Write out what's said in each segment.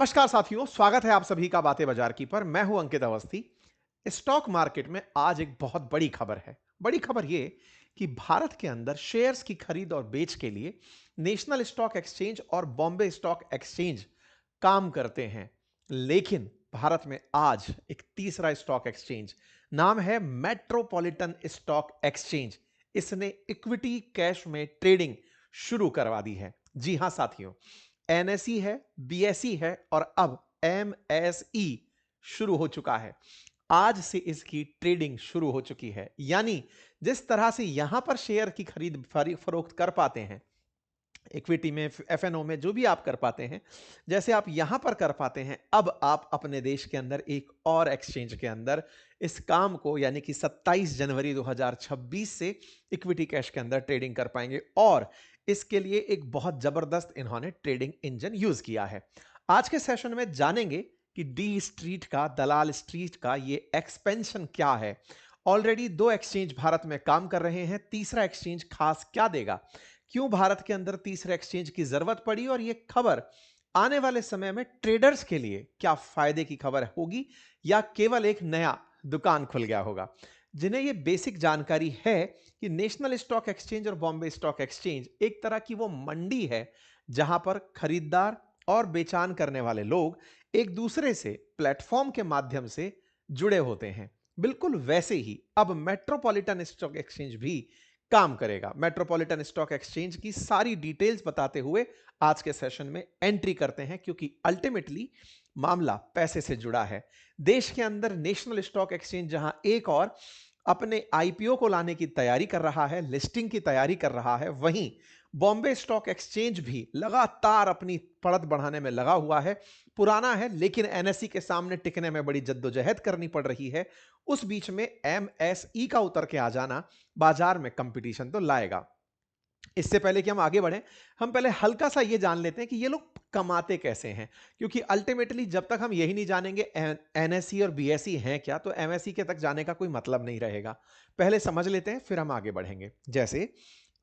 नमस्कार साथियों, स्वागत है आप सभी का बातें बाजार की पर। मैं हूं अंकित अवस्थी। स्टॉक मार्केट में आज एक बहुत बड़ी खबर है। बड़ी खबर यह कि भारत के अंदर शेयर्स की खरीद और बेच के लिए नेशनल स्टॉक एक्सचेंज और बॉम्बे स्टॉक एक्सचेंज काम करते हैं। लेकिन भारत में आज एक तीसरा स्टॉक एक्सचेंज, नाम है मेट्रोपॉलिटन स्टॉक एक्सचेंज, इसने इक्विटी कैश में ट्रेडिंग शुरू करवा दी है। जी हां साथियों, एनएसई है, बीएसई है और अब एमएसई शुरू हो चुका है। आज से इसकी ट्रेडिंग शुरू हो चुकी है। यानी जिस तरह से यहां पर शेयर की खरीद फरोख्त कर पाते हैं, इक्विटी में, एफएनओ में, जो भी आप कर पाते हैं, जैसे आप यहां पर कर पाते हैं, अब आप अपने देश के अंदर एक और एक्सचेंज के अंदर इस काम को, यानी कि 27 जनवरी 2026 से इक्विटी कैश के अंदर ट्रेडिंग कर पाएंगे। और इसके लिए एक बहुत जबरदस्त इन्होंने ट्रेडिंग इंजन यूज किया है। आज के सेशन में जानेंगे कि डी स्ट्रीट का, दलाल स्ट्रीट का ये एक्सपेंशन क्या है। ऑलरेडी दो एक्सचेंज भारत में काम कर रहे हैं, तीसरा एक्सचेंज खास क्या देगा, क्यों भारत के अंदर तीसरे एक्सचेंज की जरूरत पड़ी, और यह खबर आने वाले समय में ट्रेडर्स के लिए क्या फायदे की खबर होगी या केवल एक नया दुकान खुल गया होगा। जिन्हें यह बेसिक जानकारी है कि नेशनल स्टॉक एक्सचेंज और बॉम्बे स्टॉक एक्सचेंज एक तरह की वो मंडी है जहां पर खरीदार और बेचान करने वाले लोग एक दूसरे से प्लेटफॉर्म के माध्यम से जुड़े होते हैं। बिल्कुल वैसे ही अब मेट्रोपॉलिटन स्टॉक एक्सचेंज भी काम करेगा। मेट्रोपॉलिटन स्टॉक एक्सचेंज की सारी डिटेल्स बताते हुए आज के सेशन में एंट्री करते हैं, क्योंकि अल्टीमेटली मामला पैसे से जुड़ा है। देश के अंदर नेशनल स्टॉक एक्सचेंज जहां एक और अपने आईपीओ को लाने की तैयारी कर रहा है, लिस्टिंग की तैयारी कर रहा है, वहीं बॉम्बे स्टॉक एक्सचेंज भी लगातार अपनी पड़त बढ़ाने में लगा हुआ है। पुराना है लेकिन एनएसई के सामने टिकने में बड़ी जद्दोजहद करनी पड़ रही है। उस बीच में एमएसई का उतर के आ जाना बाजार में कंपटीशन तो लाएगा। इससे पहले कि हम आगे बढ़ें, हम पहले हल्का सा ये जान लेते हैं कि ये लोग कमाते कैसे हैं, क्योंकि अल्टीमेटली जब तक हम यही नहीं जानेंगे एनएसई और बीएसई हैं क्या, तो एमएसई के तक जाने का कोई मतलब नहीं रहेगा। पहले समझ लेते हैं, फिर हम आगे बढ़ेंगे। जैसे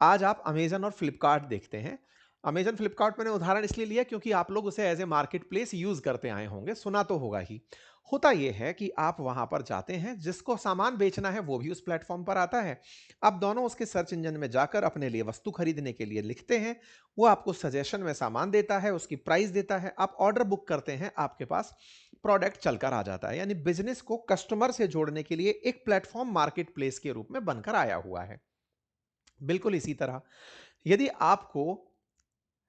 आज आप अमेजन और फ्लिपकार्ट देखते हैं। अमेजन फ्लिपकार्ट मैंने उदाहरण इसलिए लिया क्योंकि आप लोग उसे as a market place use करते आए होंगे, सुना तो होगा ही। होता यह है कि आप वहां पर जाते हैं, जिसको सामान बेचना है वो भी उस प्लेटफॉर्म पर आता है। आप दोनों उसके सर्च इंजन में जाकर अपने लिए वस्तु खरीदने के लिए लिखते हैं, वो आपको सजेशन में सामान देता है, उसकी प्राइस देता है, आप ऑर्डर बुक करते हैं, आपके पास प्रोडक्ट चलकर आ जाता है। यानी बिजनेस को कस्टमर से जोड़ने के लिए एक प्लेटफॉर्म मार्केट प्लेस के रूप में बनकर आया हुआ है। बिल्कुल इसी तरह यदि आपको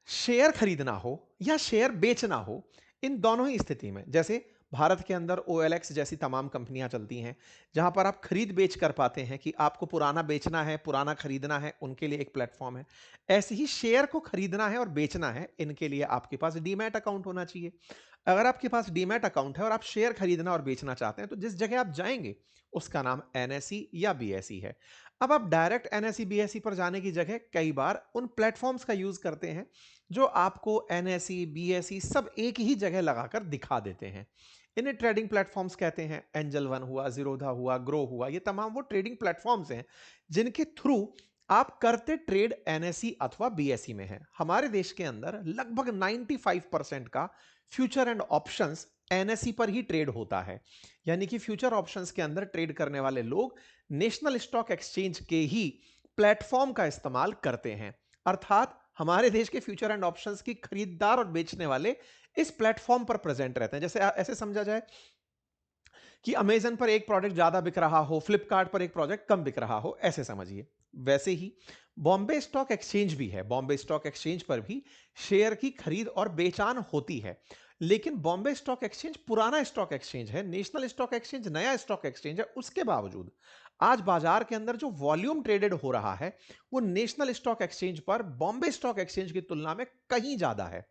शेयर खरीदना हो या शेयर बेचना हो, इन दोनों ही स्थिति में, जैसे भारत के अंदर ओएलएक्स जैसी तमाम कंपनियां चलती हैं जहां पर आप खरीद बेच कर पाते हैं, कि आपको पुराना बेचना है, पुराना खरीदना है, उनके लिए एक प्लेटफॉर्म है। ऐसे ही शेयर को खरीदना है और बेचना है, इनके लिए आपके पास डीमैट अकाउंट होना चाहिए। अगर आपके पास डीमैट अकाउंट है और आप शेयर खरीदना और बेचना चाहते हैं, तो जिस जगह आप जाएंगे उसका नाम एनएसई या बीएसई है। अब आप डायरेक्ट एनएसई बीएसई पर जाने की जगह कई बार उन प्लेटफॉर्म्स का यूज करते हैं जो आपको एनएसई बीएसई सब एक ही जगह लगाकर दिखा देते हैं। इन्हें ट्रेडिंग प्लेटफॉर्म्स कहते हैं। एंजल वन हुआ, जीरोधा हुआ, ग्रो हुआ, ये तमाम वो ट्रेडिंग प्लेटफॉर्म्स हैं जिनके थ्रू आप करते ट्रेड एनएसई अथवा बीएसई में है। हमारे देश के अंदर लगभग 95% का फ्यूचर एंड ऑप्शंस एनएसई पर ही ट्रेड होता है। यानी कि फ्यूचर ऑप्शंस के अंदर ट्रेड करने वाले लोग नेशनल स्टॉक एक्सचेंज के ही प्लेटफॉर्म का इस्तेमाल करते हैं। अर्थात हमारे देश के फ्यूचर एंड ऑप्शंस की खरीदार और बेचने वाले इस प्लेटफॉर्म पर प्रेजेंट रहते हैं। जैसे ऐसे समझा जाए कि अमेजन पर एक प्रोडक्ट ज्यादा बिक रहा हो, फ्लिपकार्ट पर एक प्रोडक्ट कम बिक रहा हो, ऐसे समझिए। वैसे ही बॉम्बे स्टॉक एक्सचेंज भी है। बॉम्बे स्टॉक एक्सचेंज पर भी शेयर की खरीद और बेचान होती है। लेकिन बॉम्बे स्टॉक एक्सचेंज पुराना स्टॉक एक्सचेंज है, नेशनल स्टॉक एक्सचेंज नया स्टॉक एक्सचेंज है। उसके बावजूद आज बाजार के अंदर जो वॉल्यूम ट्रेडेड हो रहा है, वो नेशनल स्टॉक एक्सचेंज पर बॉम्बे स्टॉक एक्सचेंज की तुलना में कहीं ज्यादा है।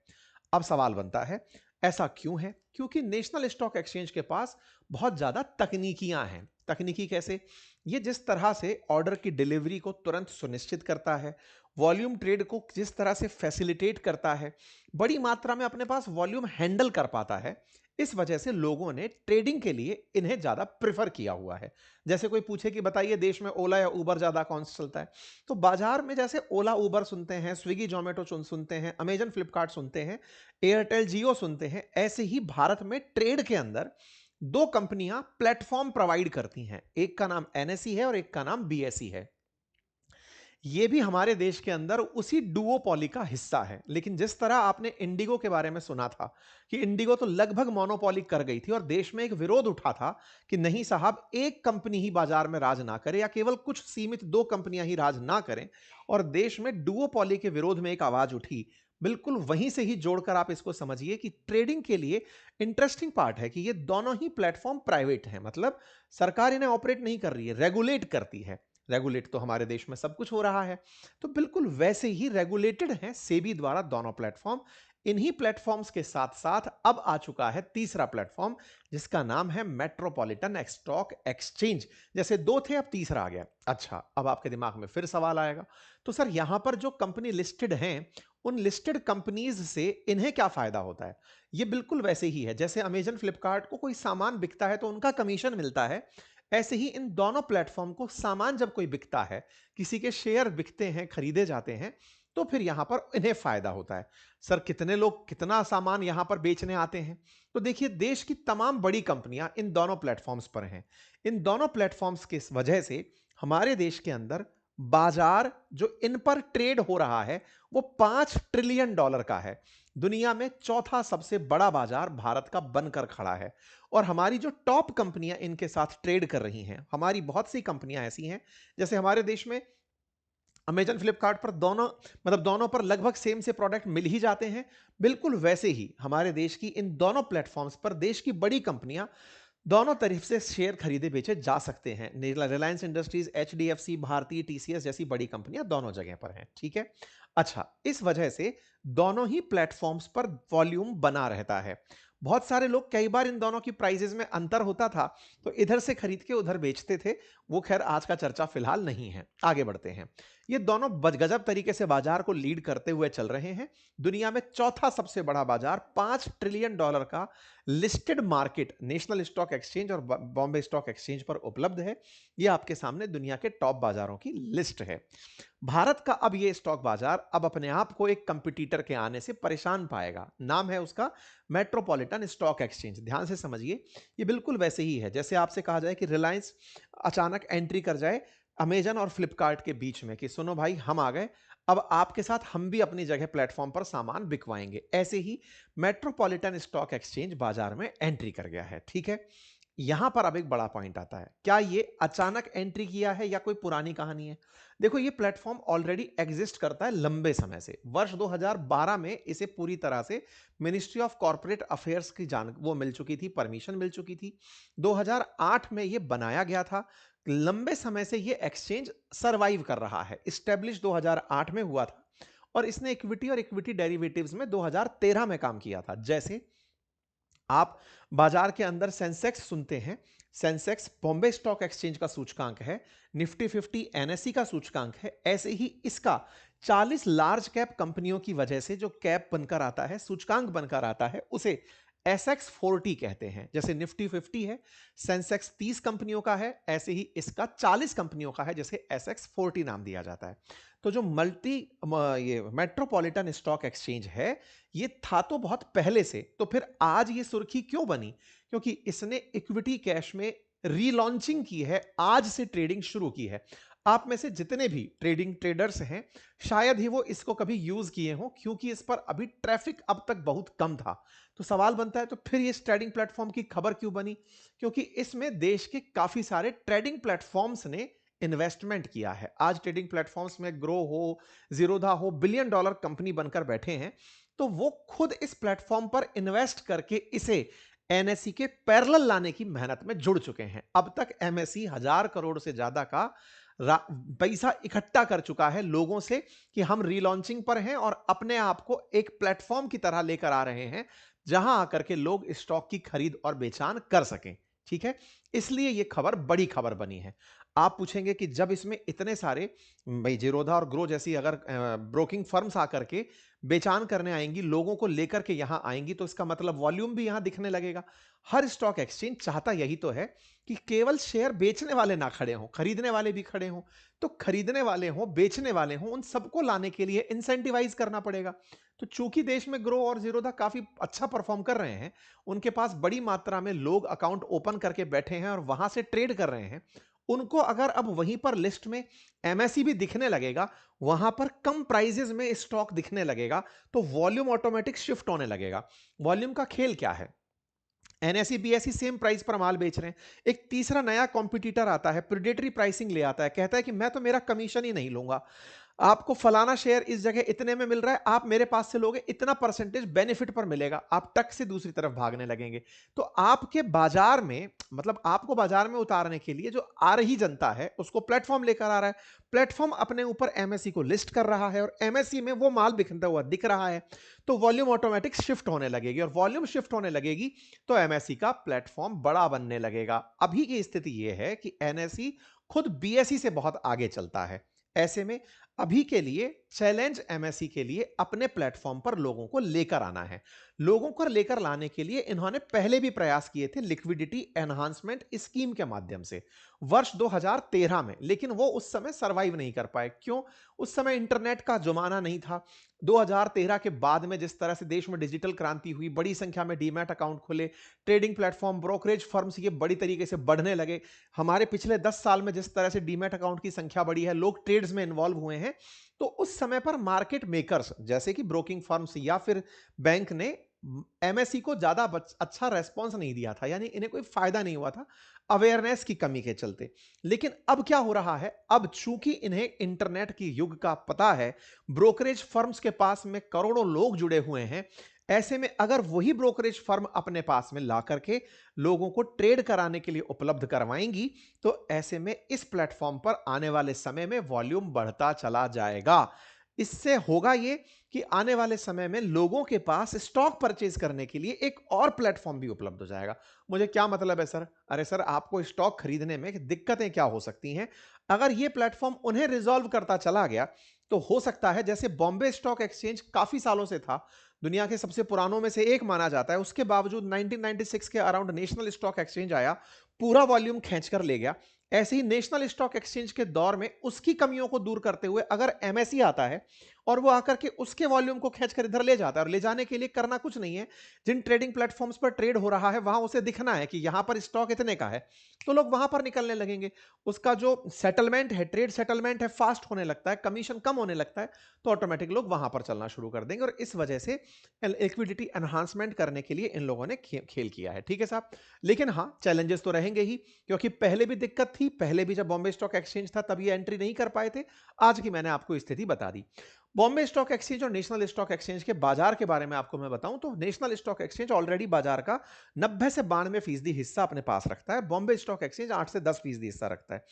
अब सवाल बनता है, ऐसा क्यों है? क्योंकि नेशनल स्टॉक एक्सचेंज के पास बहुत ज्यादा तकनीकियां हैं। तकनीकी कैसे? ये जिस तरह से ऑर्डर की डिलीवरी को तुरंत सुनिश्चित करता है, वॉल्यूम ट्रेड को जिस तरह से फैसिलिटेट करता है, बड़ी मात्रा में अपने पास वॉल्यूम हैंडल कर पाता है, इस वजह से लोगों ने ट्रेडिंग के लिए इन्हें ज्यादा प्रेफर किया हुआ है। जैसे कोई पूछे कि बताइए देश में ओला या उबर ज्यादा कौन सा चलता है, तो बाजार में जैसे ओला उबर सुनते हैं, स्विगी जोमेटो सुनते हैं, अमेजन फ्लिपकार्ट सुनते हैं, एयरटेल जियो सुनते हैं, ऐसे ही भारत में ट्रेड के अंदर दो कंपनियां प्लेटफॉर्म प्रोवाइड करती हैं। एक का नाम एनएसई है और एक का नाम बीएसई है। ये भी हमारे देश के अंदर उसी डुओपोली का हिस्सा है। लेकिन जिस तरह आपने इंडिगो के बारे में सुना था कि इंडिगो तो लगभग मोनोपोली कर गई थी और देश में एक विरोध उठा था कि नहीं साहब, एक कंपनी ही बाजार में राज ना करे या केवल कुछ सीमित दो कंपनियां ही राज ना करें, और देश में डुओपोली के विरोध में एक आवाज उठी। बिल्कुल वहीं से ही जोड़कर आप इसको समझिए कि ट्रेडिंग के लिए इंटरेस्टिंग पार्ट है कि ये दोनों ही प्लेटफॉर्म प्राइवेट हैं, मतलब सरकार इन्हें ऑपरेट नहीं कर रही है, रेगुलेट करती है। रेगुलेट तो हमारे देश में सब कुछ हो रहा है, तो बिल्कुल वैसे ही रेगुलेटेड है सेबी द्वारा दोनों प्लेटफॉर्म। इन्हीं प्लेटफॉर्म्स के साथ साथ अब आ चुका है तीसरा प्लेटफॉर्म, जिसका नाम है मेट्रोपॉलिटन स्टॉक एक्सचेंज। जैसे दो थे, अब तीसरा आ गया। अच्छा, अब आपके दिमाग में फिर सवाल आएगा, तो सर यहां पर जो कंपनी लिस्टेड हैं, उन लिस्टेड कंपनीज से इन्हें क्या फायदा होता है? ये बिल्कुल वैसे ही है जैसे अमेजन फ्लिपकार्ट को कोई सामान बिकता है तो उनका कमीशन मिलता है, ऐसे ही इन दोनों प्लेटफॉर्म को सामान जब कोई बिकता है, किसी के शेयर बिकते हैं, खरीदे जाते हैं, तो फिर यहां पर इन्हें फायदा होता है। सर कितने लोग कितना सामान यहां पर बेचने आते हैं? तो देखिए, देश की तमाम बड़ी कंपनियां इन दोनों प्लेटफॉर्म्स पर हैं। इन दोनों प्लेटफॉर्म्स की वजह से हमारे देश के अंदर बाजार जो इन पर ट्रेड हो रहा है वो $5 ट्रिलियन का है। दुनिया में चौथा सबसे बड़ा बाजार भारत का बनकर खड़ा है। और हमारी जो टॉप कंपनियां इनके साथ ट्रेड कर रही हैं, हमारी बहुत सी कंपनियां ऐसी हैं, जैसे हमारे देश में अमेजन फ्लिपकार्ट पर दोनों, मतलब दोनों पर लगभग सेम से प्रोडक्ट मिल ही जाते हैं। बिल्कुल वैसे ही हमारे देश की इन दोनों प्लेटफॉर्म्स पर देश की बड़ी कंपनियां दोनों तरफ से शेयर खरीदे बेचे जा सकते हैं। रिलायंस इंडस्ट्रीज, एचडीएफसी, भारतीय, टीसीएस जैसी बड़ी कंपनियां दोनों जगह पर हैं। ठीक है। अच्छा, इस वजह से दोनों ही प्लेटफॉर्म्स पर वॉल्यूम बना रहता है। बहुत सारे लोग, कई बार इन दोनों की प्राइजेस में अंतर होता था तो इधर से खरीद के उधर बेचते थे। वो खैर आज का चर्चा फिलहाल नहीं है। आगे बढ़ते हैं। ये दोनों गजब तरीके से बाजार को लीड करते हुए चल रहे हैं। दुनिया में चौथा सबसे बड़ा बाजार, $5 ट्रिलियन का listed market national stock exchange और बॉम्बे स्टॉक एक्सचेंज पर उपलब्ध है। यह आपके सामने दुनिया के टॉप बाजारों की लिस्ट है। भारत का अब यह स्टॉक बाजार अब अपने आप को एक कंपटीटर के आने से परेशान पाएगा। नाम है उसका मेट्रोपॉलिटन स्टॉक एक्सचेंज। ध्यान से समझिए, ये बिल्कुल वैसे ही है जैसे आपसे कहा जाए कि रिलायंस अचानक एंट्री कर जाए अमेजन और फ्लिपकार्ट के बीच में कि सुनो भाई, हम आ गए, अब आपके साथ हम भी अपनी जगह प्लेटफॉर्म पर सामान बिकवाएंगे। ऐसे ही मेट्रोपॉलिटन स्टॉक एक्सचेंज बाजार में एंट्री कर गया है। ठीक है। यहां पर अब एक बड़ा पॉइंट आता है, क्या ये अचानक एंट्री किया है या कोई पुरानी कहानी है? देखो, ये प्लेटफॉर्म ऑलरेडी एग्जिस्ट करता है लंबे समय से। वर्ष 2012 में इसे पूरी तरह से मिनिस्ट्री ऑफ कॉर्पोरेट अफेयर्स की जान वो मिल चुकी थी, परमिशन मिल चुकी थी। 2008 में ये बनाया गया था। लंबे समय से ये एक्सचेंज सरवाइव कर रहा है। स्टेब्लिश 2008 में हुआ था और इसने इक्विटी और इक्विटी डेरिवेटिव्स में 2013 में काम किया था। जैसे आप बाजार के अंदर सेंसेक्स सुनते हैं, सेंसेक्स बॉम्बे स्टॉक एक्सचेंज का सूचकांक है, निफ्टी 50 एनएसई का सूचकांक है। ऐसे ही इसका 40 लार्ज कैप कंपनियों की वजह से जो कैप बनकर आता है, सूचकांक बनकर आता है, उसे एसएक्स 40 कहते हैं। जैसे निफ्टी 50 है, सेंसेक्स 30 कंपनियों का है, ऐसे ही इसका 40 कंपनियों का है, जैसे एसएक्स 40 नाम दिया जाता है। तो जो ये मेट्रोपॉलिटन स्टॉक एक्सचेंज है, ये था तो बहुत पहले से, तो फिर आज ये सुर्खी क्यों बनी? क्योंकि इसने इक्विटी कैश में रीलॉन्चिंग की है, आज से ट्रेडिंग शुरू की है। आप में से जितने भी ट्रेडर्स हैं, शायद ही वो इसको कभी यूज किए हों, क्योंकि इस पर अभी ट्रैफिक अब तक बहुत कम था। तो सवाल बनता है, तो फिर ये ट्रेडिंग प्लेटफॉर्म की खबर क्यों बनी? क्योंकि इसमें देश के काफी सारे ट्रेडिंग प्लेटफॉर्म्स ने इन्वेस्टमेंट किया है। आज ट्रेडिंग प्लेटफॉर्म्स में ग्रो हो, जीरोधा हो, $1 बिलियन कंपनी बनकर बैठे हैं। तो वो खुद इस प्लेटफॉर्म पर इन्वेस्ट करके इसे एनएसई के पैरेलल लाने की मेहनत में जुड़ चुके हैं। अब तक एमएसई 1,000 करोड़ से ज्यादा का पैसा इकट्ठा कर चुका है लोगों से कि हम रीलॉन्चिंग पर हैं और अपने आप को एक प्लेटफॉर्म की तरह लेकर आ रहे हैं, जहां आकर के लोग स्टॉक की खरीद और बेचान कर सकें। ठीक है। इसलिए यह खबर बड़ी खबर बनी है। आप पूछेंगे कि जब इसमें इतने सारे भाई जीरोधा और ग्रो जैसी अगर ब्रोकिंग फर्म्स आकर के बेचान करने आएंगी, लोगों को लेकर के यहां आएंगी, तो इसका मतलब वॉल्यूम भी यहां दिखने लगेगा। हर स्टॉक एक्सचेंज चाहता यही तो है कि केवल शेयर बेचने वाले ना खड़े हों, खरीदने वाले भी खड़े हों। तो खरीदने वाले हों, बेचने वाले हों, उन सबको लाने के लिए इंसेंटिवाइज करना पड़ेगा। तो चूंकि देश में ग्रो और जीरोधा काफी अच्छा परफॉर्म कर रहे हैं, उनके पास बड़ी मात्रा में लोग अकाउंट ओपन करके बैठे हैं और वहां से ट्रेड कर रहे हैं, उनको अगर अब वहीं पर लिस्ट में एमएससी भी दिखने लगेगा, वहां पर कम प्राइजेस में स्टॉक दिखने लगेगा, तो वॉल्यूम ऑटोमेटिक शिफ्ट होने लगेगा। वॉल्यूम का खेल क्या है? एनएसई बीएसई सेम प्राइस पर माल बेच रहे हैं, एक तीसरा नया कॉम्पिटिटर आता है, प्रिडेटरी प्राइसिंग ले आता है, कहता है कि मैं तो मेरा कमीशन ही नहीं लूंगा, आपको फलाना शेयर इस जगह इतने में मिल रहा है, आप मेरे पास से लोगे, इतना परसेंटेज बेनिफिट पर मिलेगा, आप टक से दूसरी तरफ भागने लगेंगे। तो आपके बाजार में, मतलब आपको बाजार में उतारने के लिए जो आ रही जनता है उसको प्लेटफॉर्म लेकर आ रहा है, प्लेटफॉर्म अपने ऊपर एमएससी को लिस्ट कर रहा है और एमएससी में वो माल बिकता हुआ दिख रहा है, तो वॉल्यूम ऑटोमेटिक शिफ्ट होने लगेगी, और वॉल्यूम शिफ्ट होने लगेगी तो एमएससी का प्लेटफॉर्म बड़ा बनने लगेगा। अभी की स्थिति यह है कि एनएससी खुद बीएसई से बहुत आगे चलता है। ऐसे में अभी के लिए चैलेंज एमएससी के लिए अपने प्लेटफॉर्म पर लोगों को लेकर आना है। लोगों को लेकर लाने के लिए इन्होंने पहले भी प्रयास किए थे लिक्विडिटी एनहांसमेंट स्कीम के माध्यम से वर्ष 2013 में, लेकिन वो उस समय सरवाइव नहीं कर पाए। क्यों? उस समय इंटरनेट का जमाना नहीं था। 2013 के बाद में जिस तरह से देश में डिजिटल क्रांति हुई, बड़ी संख्या में डीमैट अकाउंट खुले, ट्रेडिंग प्लेटफॉर्म, ब्रोकरेज फर्म्स ये बड़ी तरीके से बढ़ने लगे। हमारे पिछले 10 साल में जिस तरह से डीमैट अकाउंट की संख्या बढ़ी है, लोग ट्रेड्स में इन्वॉल्व हुए हैं, तो उस समय पर मार्केट मेकर्स जैसे कि ब्रोकिंग फर्म्स या फिर बैंक ने एमएससी को ज्यादा अच्छा रेस्पॉन्स नहीं दिया था, यानी इन्हें कोई फायदा नहीं हुआ था अवेयरनेस की कमी के चलते। लेकिन अब क्या हो रहा है? अब चूंकि इन्हें इंटरनेट की युग का पता है, ब्रोकरेज फर्म्स के पास में करोड़ों लोग जुड़े हुए हैं, ऐसे में अगर वही ब्रोकरेज फर्म अपने पास में ला करके लोगों को ट्रेड कराने के लिए उपलब्ध करवाएंगी, तो ऐसे में इस प्लेटफॉर्म पर आने वाले समय में वॉल्यूम बढ़ता चला जाएगा। इससे होगा ये कि आने वाले समय में लोगों के पास स्टॉक परचेज करने के लिए एक और प्लेटफॉर्म भी उपलब्ध हो जाएगा। मुझे क्या मतलब है सर? अरे सर, आपको स्टॉक खरीदने में दिक्कतें क्या हो सकती हैं? अगर ये प्लेटफॉर्म उन्हें रिजॉल्व करता चला गया, तो हो सकता है जैसे बॉम्बे स्टॉक एक्सचेंज काफी सालों से था, दुनिया के सबसे पुरानों में से एक माना जाता है, उसके बावजूद 1996 के अराउंड नेशनल स्टॉक एक्सचेंज आया, पूरा वॉल्यूम खींचकर ले गया। ऐसे ही नेशनल स्टॉक एक्सचेंज के दौर में उसकी कमियों को दूर करते हुए अगर एमएससी आता है और वो आकर के उसके वॉल्यूम को खींचकर इधर ले जाता है, और ले जाने के लिए करना कुछ नहीं है, जिन ट्रेडिंग प्लेटफॉर्म्स पर ट्रेड हो रहा है वहां उसे दिखना है कि यहां पर स्टॉक इतने का है, तो लोग वहां पर निकलने लगेंगे। उसका जो सेटलमेंट है, ट्रेड सेटलमेंट है, फास्ट होने लगता है, कमीशन कम होने लगता है, तो ऑटोमेटिक लोग वहां पर चलना शुरू कर देंगे, और इस वजह से लिक्विडिटी एनहांसमेंट करने के लिए इन लोगों ने खेल किया है। ठीक है साहब, लेकिन हाँ, चैलेंजेस तो रहेंगे ही, क्योंकि पहले भी दिक्कत थी, पहले भी जब बॉम्बे स्टॉक एक्सचेंज था तब ये एंट्री नहीं कर पाए थे। आज की मैंने आपको स्थिति बता दी। बॉम्बे स्टॉक एक्सचेंज और नेशनल स्टॉक एक्सचेंज के बाजार के बारे में आपको मैं बताऊं तो नेशनल स्टॉक एक्सचेंज ऑलरेडी बाजार का 90 से 92% हिस्सा अपने पास रखता है, बॉम्बे स्टॉक एक्सचेंज 8 से 10% हिस्सा रखता है।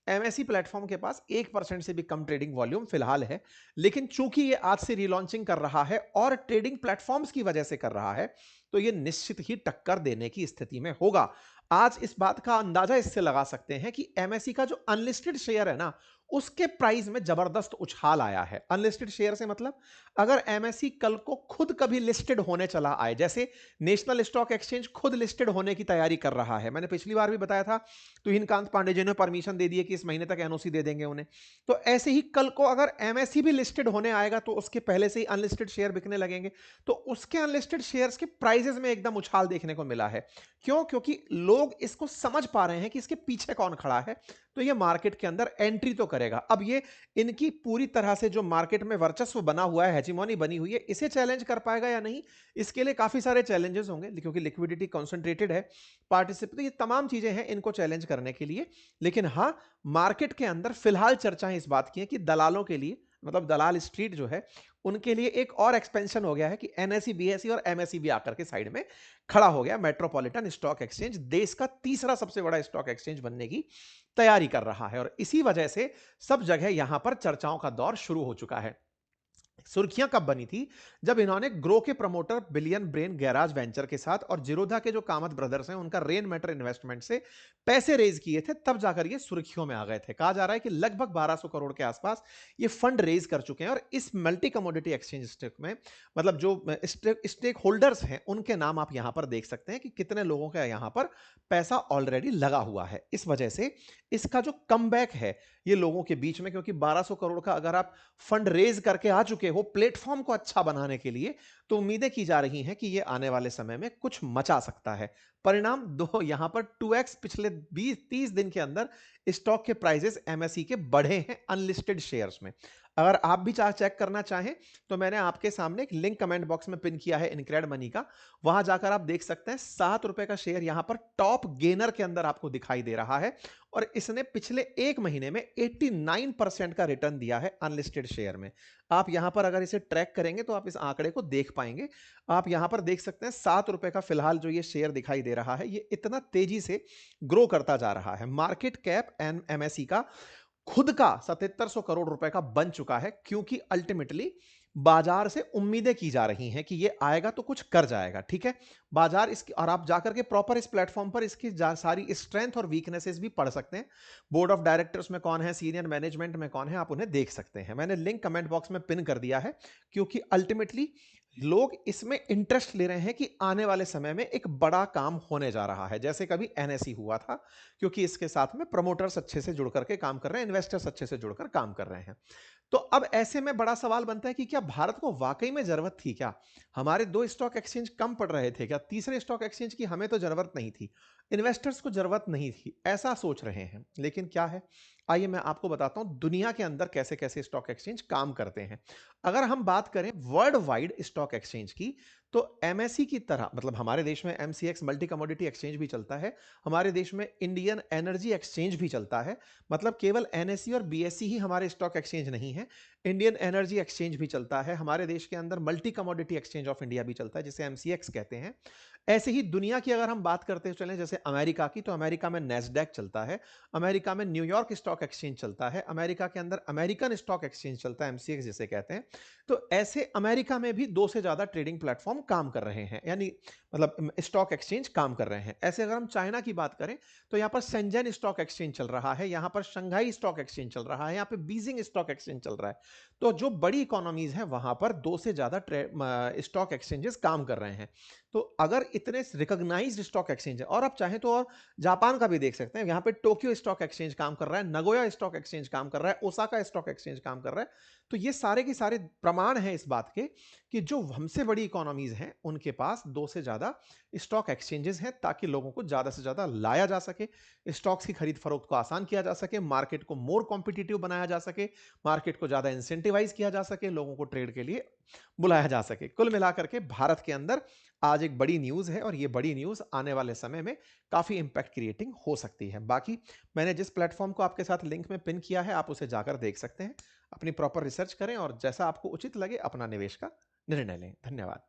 एमएससी प्लेटफॉर्म के पास 1% से भी कम ट्रेडिंग वॉल्यूम फिलहाल है, लेकिन चूंकि ये आज से रीलॉन्चिंग कर रहा है और ट्रेडिंग प्लेटफॉर्म्स की वजह से कर रहा है, तो ये निश्चित ही टक्कर देने की स्थिति में होगा। आज इस बात का अंदाजा इससे लगा सकते हैं कि एमएससी का जो अनलिस्टेड शेयर है ना, उसके प्राइस में जबरदस्त उछाल आया है। अनलिस्टेड शेयर से मतलब, अगर एमएससी कल को खुद कभी लिस्टेड होने चला आए, जैसे नेशनल स्टॉक एक्सचेंज खुद लिस्टेड होने की तैयारी कर रहा है, मैंने पिछली बार भी बताया था, तुहिनकांत पांडे जी ने परमिशन दे दी है कि इस महीने तक एनओसी दे देंगे उन्हें। तो ऐसे ही कल को अगर एमएससी भी लिस्टेड होने आएगा, तो उसके पहले से ही अनलिस्टेड शेयर बिकने लगेंगे, तो उसके अनलिस्टेड शेयर्स के प्राइसेस में एकदम उछाल देखने को मिला है। क्यों? क्योंकि लोग इसको समझ पा रहे हैं कि इसके पीछे कौन खड़ा है, तो ये मार्केट के अंदर एंट्री तो करेगा। अब ये इनकी पूरी तरह से जो मार्केट में वर्चस्व बना हुआ है, हेजिमोनी बनी हुई है, इसे चैलेंज कर पाएगा या नहीं, इसके लिए काफी सारे चैलेंजेस होंगे, क्योंकि लिक्विडिटी कॉन्सेंट्रेटेड है, पार्टिसिपेट, ये तमाम चीजें हैं इनको चैलेंज करने के लिए। लेकिन हाँ, मार्केट के अंदर फिलहाल चर्चा इस बात की है कि दलालों के लिए, मतलब दलाल स्ट्रीट जो है, उनके लिए एक और एक्सपेंशन हो गया है कि एनएसई बीएसई और एमएसई भी आकर के साइड में खड़ा हो गया। मेट्रोपॉलिटन स्टॉक एक्सचेंज देश का तीसरा सबसे बड़ा स्टॉक एक्सचेंज बनने की तैयारी कर रहा है, और इसी वजह से सब जगह यहां पर चर्चाओं का दौर शुरू हो चुका है। सुर्खियां कब बनी थी? जब इन्होंने ग्रो के promoter billion brain garage venture के साथ और जिरोधा के जो कामत ब्रदर्स हैं उनका रेन मैटर इन्वेस्टमेंट से पैसे रेज किए थे, तब जाकर ये सुर्खियों में आ गए थे। कहा जा रहा है कि लगभग 1200 करोड़ के आसपास ये फंड रेज कर चुके हैं और इस मल्टी कमोडिटी एक्सचेंज स्टेक में मतलब जो स्टेक होल्डर्स हैं उनके नाम आप यहां पर देख सकते हैं कि कितने लोगों का यहां पर पैसा ऑलरेडी लगा हुआ है। इस वजह से इसका जो कमबैक है ये लोगों के बीच में, क्योंकि 1200 करोड़ का अगर आप फंड रेज करके आ चुके हो प्लेटफॉर्म को अच्छा बनाने के लिए, तो उम्मीदें की जा रही हैं कि ये आने वाले समय में कुछ मचा सकता है। परिणाम दो यहां पर 2x पिछले 20-30 दिन के अंदर स्टॉक के प्राइसेस एमएसई के बढ़े हैं अनलिस्टेड शेयर्स में। अगर आप भी चेक करना चाहें तो मैंने आपके सामने एक लिंक कमेंट बॉक्स में पिन किया है इनक्रेड मनी का, वहां जाकर आप देख सकते हैं। ₹7 का शेयर यहां पर टॉप गेनर के अंदर आपको दिखाई दे रहा है और इसने पिछले एक महीने में 89% का रिटर्न दिया है अनलिस्टेड शेयर में। आप यहां पर अगर इसे ट्रैक करेंगे तो आप इस आंकड़े को देख पाएंगे। आप यहां पर देख सकते हैं ₹7 का फिलहाल जो ये शेयर दिखाई दे रहा है, ये इतना तेजी से ग्रो करता जा रहा है। मार्केट कैप एमएसई का खुद का 7700 करोड़ रुपए का बन चुका है, क्योंकि अल्टीमेटली बाजार से उम्मीदें की जा रही हैं कि ये आएगा तो कुछ कर जाएगा। ठीक है, बाजार इसकी, और आप जाकर के प्रॉपर इस प्लेटफॉर्म पर इसकी सारी स्ट्रेंथ और वीकनेसेस भी पढ़ सकते हैं। बोर्ड ऑफ डायरेक्टर्स में कौन है, सीनियर मैनेजमेंट में कौन है, आप उन्हें देख सकते हैं। मैंने लिंक कमेंट बॉक्स में पिन कर दिया है, क्योंकि अल्टीमेटली लोग इसमें इंटरेस्ट ले रहे हैं कि आने वाले समय में एक बड़ा काम होने जा रहा है, जैसे कभी एनएसई हुआ था, क्योंकि इसके साथ में प्रमोटर्स अच्छे से जुड़ करके काम कर रहे हैं, इन्वेस्टर्स अच्छे से जुड़कर काम कर रहे हैं। तो अब ऐसे में बड़ा सवाल बनता है कि क्या भारत को वाकई में जरूरत थी क्या? हमारे 2 स्टॉक एक्सचेंज कम पड़ रहे थे क्या? तीसरे स्टॉक एक्सचेंज की हमें तो जरूरत नहीं थी, इन्वेस्टर्स को जरूरत नहीं थी, ऐसा सोच रहे हैं। लेकिन क्या है, आइए मैं आपको बताता हूं दुनिया के अंदर कैसे कैसे स्टॉक एक्सचेंज काम करते हैं। अगर हम बात करें वर्ल्ड वाइड स्टॉक एक्सचेंज की, तो एमएससी की तरह, मतलब हमारे देश में एमसीएक्स मल्टी कमोडिटी एक्सचेंज भी चलता है, हमारे देश में इंडियन एनर्जी एक्सचेंज भी चलता है। मतलब केवल एनएससी और बीएससी ही हमारे स्टॉक एक्सचेंज नहीं है, इंडियन एनर्जी एक्सचेंज भी चलता है। हमारे देश के अंदर multi commodity exchange of India भी चलता है, जिसे एमसीएक्स कहते हैं। ऐसे ही दुनिया की अगर हम बात करते चलें, जैसे अमेरिका की, तो अमेरिका में नेस्डैक चलता है, अमेरिका में न्यूयॉर्क स्टॉक एक्सचेंज चलता है, अमेरिका के अंदर अमेरिकन स्टॉक एक्सचेंज चलता है, एमसीएक्स जिसे कहते हैं। तो ऐसे अमेरिका में भी 2 से ज्यादा ट्रेडिंग प्लेटफॉर्म काम कर रहे हैं, यानी मतलब स्टॉक एक्सचेंज काम कर रहे हैं। ऐसे अगर हम चाइना की बात करें, तो यहाँ पर शेंजन स्टॉक एक्सचेंज चल रहा है, यहाँ पर शंघाई स्टॉक एक्सचेंज चल रहा है, यहाँ पे बीजिंग स्टॉक एक्सचेंज चल रहा है। तो जो बड़ी इकोनॉमीज हैं वहां पर 2 से ज्यादा स्टॉक एक्सचेंजेस काम कर रहे हैं। तो अगर इतने रिकॉग्नाइज्ड स्टॉक एक्सचेंज है, और आप चाहें तो और जापान का भी देख सकते हैं, यहाँ पे टोक्यो स्टॉक एक्सचेंज काम कर रहा है, नगोया स्टॉक एक्सचेंज काम कर रहा है, ओसाका स्टॉक एक्सचेंज काम कर रहा है। तो ये सारे के सारे प्रमाण हैं इस बात के कि जो हमसे बड़ी इकोनॉमीज हैं उनके पास 2 से ज्यादा स्टॉक एक्सचेंजेस हैं, ताकि लोगों को ज्यादा से ज्यादा लाया जा सके, स्टॉक्स की खरीद फरोख्त को आसान किया जा सके, मार्केट को मोर कॉम्पिटिटिव बनाया जा सके, मार्केट को ज्यादा इंसेंटिवाइज किया जा सके, लोगों को ट्रेड के लिए बुलाया जा सके। कुल मिलाकर के भारत के अंदर आज एक बड़ी न्यूज है, और ये बड़ी न्यूज आने वाले समय में काफी इंपैक्ट क्रिएटिंग हो सकती है। बाकी मैंने जिस प्लेटफॉर्म को आपके साथ लिंक में पिन किया है, आप उसे जाकर देख सकते हैं। अपनी प्रॉपर रिसर्च करें और जैसा आपको उचित लगे अपना निवेश का निर्णय लें। धन्यवाद।